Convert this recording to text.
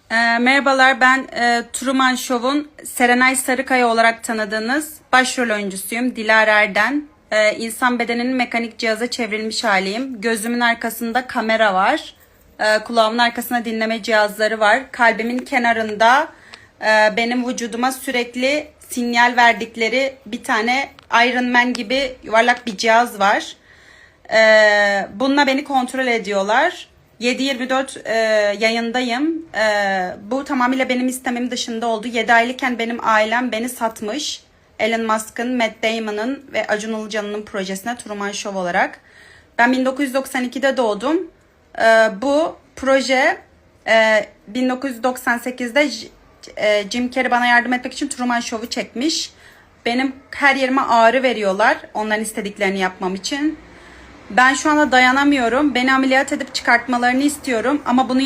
Merhabalar, ben Truman Show'un Serenay Sarıkaya olarak tanıdığınız başrol oyuncusuyum. Dilara Erden. İnsan bedeninin mekanik cihaza çevrilmiş haliyim. Gözümün arkasında kamera var. Kulağımın arkasında dinleme cihazları var. Kalbimin kenarında benim vücuduma sürekli sinyal verdikleri bir tane Iron Man gibi yuvarlak bir cihaz var. Bununla beni kontrol ediyorlar. 7/24 yayındayım. Bu tamamıyla benim istemem dışında oldu. 7 aylıkken benim ailem beni satmış. Elon Musk'ın, Matt Damon'ın ve Acun Ilıcalı'nın projesine Truman Show olarak. Ben 1992'de doğdum. Bu proje 1998'de Jim Carrey bana yardım etmek için Truman Show'u çekmiş. Benim her yerime ağrı veriyorlar onların istediklerini yapmam için. Ben şu anda dayanamıyorum. Beni ameliyat edip çıkartmalarını istiyorum. Ama bunu